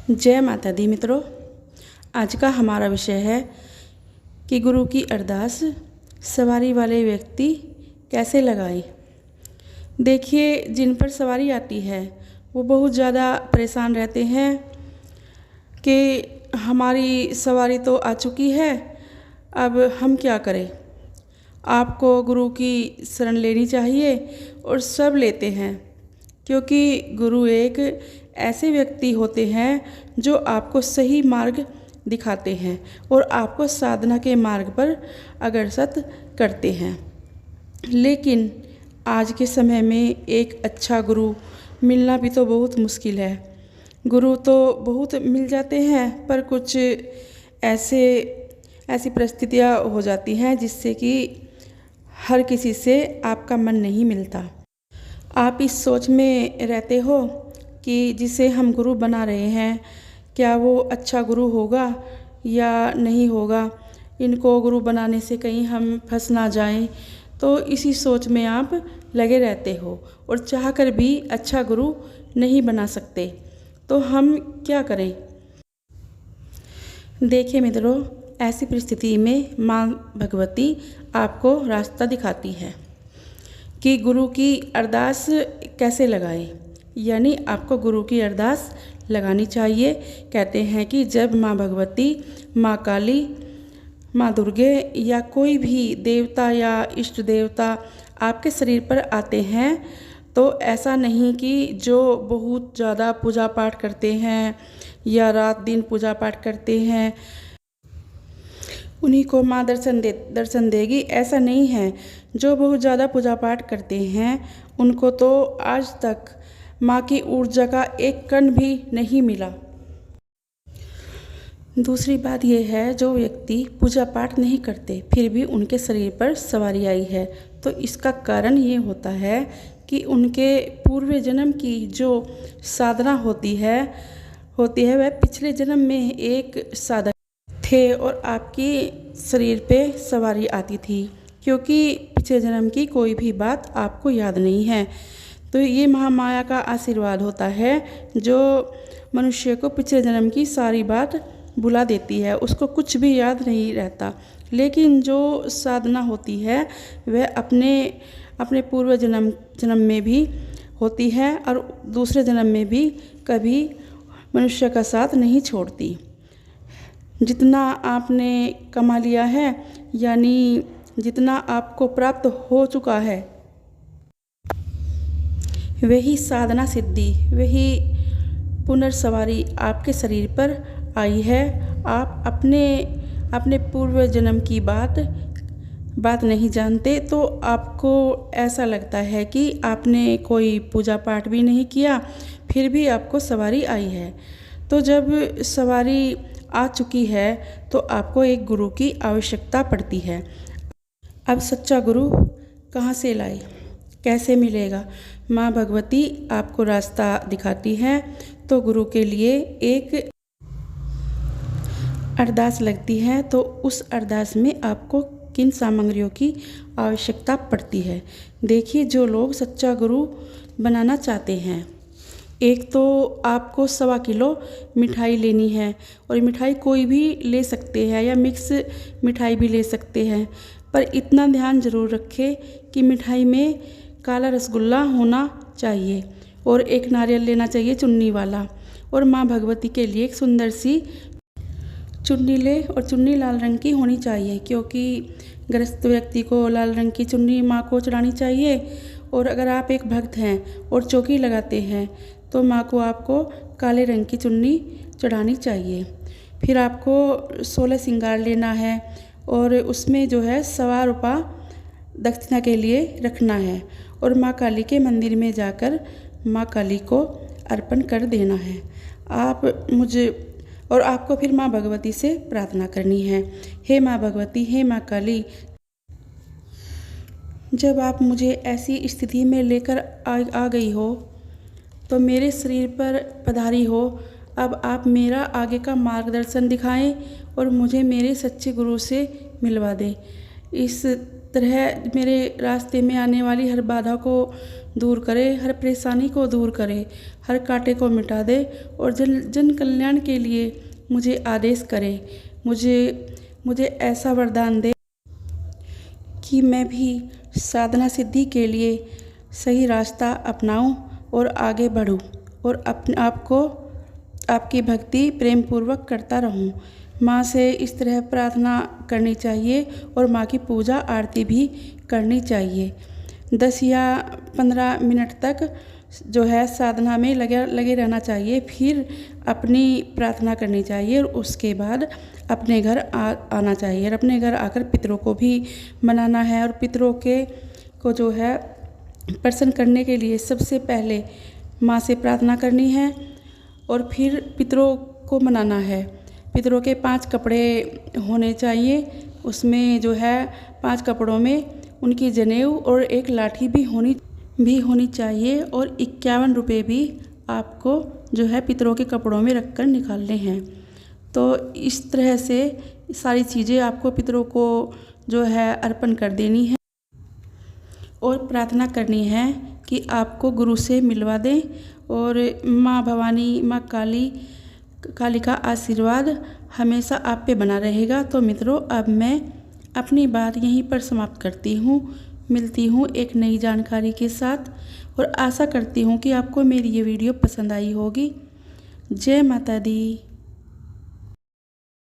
जय माता दी मित्रों। आज का हमारा विषय है कि गुरु की अरदास सवारी वाले व्यक्ति कैसे लगाए। देखिए, जिन पर सवारी आती है वो बहुत ज़्यादा परेशान रहते हैं कि हमारी सवारी तो आ चुकी है, अब हम क्या करें। आपको गुरु की शरण लेनी चाहिए और सब लेते हैं, क्योंकि गुरु एक ऐसे व्यक्ति होते हैं जो आपको सही मार्ग दिखाते हैं और आपको साधना के मार्ग पर अग्रसर करते हैं। लेकिन आज के समय में एक अच्छा गुरु मिलना भी तो बहुत मुश्किल है। गुरु तो बहुत मिल जाते हैं, पर कुछ ऐसी परिस्थितियाँ हो जाती हैं जिससे कि हर किसी से आपका मन नहीं मिलता। आप इस सोच में रहते हो कि जिसे हम गुरु बना रहे हैं, क्या वो अच्छा गुरु होगा या नहीं होगा, इनको गुरु बनाने से कहीं हम फंस ना जाएं। तो इसी सोच में आप लगे रहते हो और चाहकर भी अच्छा गुरु नहीं बना सकते। तो हम क्या करें। देखिए मित्रों, ऐसी परिस्थिति में माँ भगवती आपको रास्ता दिखाती है कि गुरु की अरदास कैसे लगाएं। यानी आपको गुरु की अरदास लगानी चाहिए। कहते हैं कि जब माँ भगवती, माँ काली, माँ दुर्गे या कोई भी देवता या इष्ट देवता आपके शरीर पर आते हैं, तो ऐसा नहीं कि जो बहुत ज़्यादा पूजा पाठ करते हैं या रात दिन पूजा पाठ करते हैं उन्हीं को माँ दर्शन देगी, ऐसा नहीं है। जो बहुत ज़्यादा पूजा पाठ करते हैं उनको तो आज तक माँ की ऊर्जा का एक कण भी नहीं मिला। दूसरी बात यह है, जो व्यक्ति पूजा पाठ नहीं करते फिर भी उनके शरीर पर सवारी आई है, तो इसका कारण ये होता है कि उनके पूर्व जन्म की जो साधना होती है वह पिछले जन्म में एक साधक थे और आपकी शरीर पे सवारी आती थी, क्योंकि पिछले जन्म की कोई भी बात आपको याद नहीं है। तो ये महामाया का आशीर्वाद होता है जो मनुष्य को पिछले जन्म की सारी बात भुला देती है, उसको कुछ भी याद नहीं रहता। लेकिन जो साधना होती है वह अपने पूर्व जन्म में भी होती है और दूसरे जन्म में भी कभी मनुष्य का साथ नहीं छोड़ती। जितना आपने कमा लिया है, यानी जितना आपको प्राप्त हो चुका है, वही साधना सिद्धि, वही पुनर्सवारी आपके शरीर पर आई है। आप अपने पूर्व जन्म की बात नहीं जानते, तो आपको ऐसा लगता है कि आपने कोई पूजा पाठ भी नहीं किया फिर भी आपको सवारी आई है। तो जब सवारी आ चुकी है तो आपको एक गुरु की आवश्यकता पड़ती है। अब सच्चा गुरु कहाँ से लाए, कैसे मिलेगा। माँ भगवती आपको रास्ता दिखाती है। तो गुरु के लिए एक अरदास लगती है, तो उस अरदास में आपको किन सामग्रियों की आवश्यकता पड़ती है। देखिए, जो लोग सच्चा गुरु बनाना चाहते हैं, एक तो आपको 1.25 किलो मिठाई लेनी है, और मिठाई कोई भी ले सकते हैं या मिक्स मिठाई भी ले सकते हैं, पर इतना ध्यान ज़रूर रखें कि मिठाई में काला रसगुल्ला होना चाहिए और एक नारियल लेना चाहिए चुन्नी वाला। और माँ भगवती के लिए एक सुंदर सी चुन्नी ले, और चुन्नी लाल रंग की होनी चाहिए, क्योंकि गृहस्थ व्यक्ति को लाल रंग की चुन्नी माँ को चढ़ानी चाहिए। और अगर आप एक भक्त हैं और चौकी लगाते हैं तो माँ को आपको काले रंग की चुन्नी चढ़ानी चाहिए। फिर आपको 16 श्रृंगार लेना है और उसमें जो है 1.25 रुपया दक्षिणा के लिए रखना है, और माँ काली के मंदिर में जाकर माँ काली को अर्पण कर देना है। और आपको फिर माँ भगवती से प्रार्थना करनी है, हे माँ भगवती, हे माँ काली, जब आप मुझे ऐसी स्थिति में लेकर आ गई हो तो मेरे शरीर पर पधारी हो, अब आप मेरा आगे का मार्गदर्शन दिखाएं और मुझे मेरे सच्चे गुरु से मिलवा दें। इस तरह मेरे रास्ते में आने वाली हर बाधा को दूर करे, हर परेशानी को दूर करे, हर कांटे को मिटा दे और जन कल्याण के लिए मुझे आदेश करे। मुझे ऐसा वरदान दे कि मैं भी साधना सिद्धि के लिए सही रास्ता अपनाऊं और आगे बढ़ूं और अपने आप को आपकी भक्ति प्रेम पूर्वक करता रहूं। माँ से इस तरह प्रार्थना करनी चाहिए और माँ की पूजा आरती भी करनी चाहिए। 10 या 15 मिनट तक जो है साधना में लगे रहना चाहिए, फिर अपनी प्रार्थना करनी चाहिए और उसके बाद अपने घर आना चाहिए और अपने घर आकर पितरों को भी मनाना है। और पितरों को जो है प्रसन्न करने के लिए सबसे पहले माँ से प्रार्थना करनी है और फिर पितरों को मनाना है। पितरों के 5 कपड़े होने चाहिए, उसमें जो है 5 कपड़ों में उनकी जनेऊ और एक लाठी भी होनी चाहिए और 51 रुपये भी आपको जो है पितरों के कपड़ों में रखकर निकालने हैं। तो इस तरह से सारी चीज़ें आपको पितरों को जो है अर्पण कर देनी है और प्रार्थना करनी है कि आपको गुरु से मिलवा दें और माँ भवानी, माँ काली का आशीर्वाद हमेशा आप पे बना रहेगा। तो मित्रों, अब मैं अपनी बात यहीं पर समाप्त करती हूँ। मिलती हूँ एक नई जानकारी के साथ और आशा करती हूँ कि आपको मेरी ये वीडियो पसंद आई होगी। जय माता दी।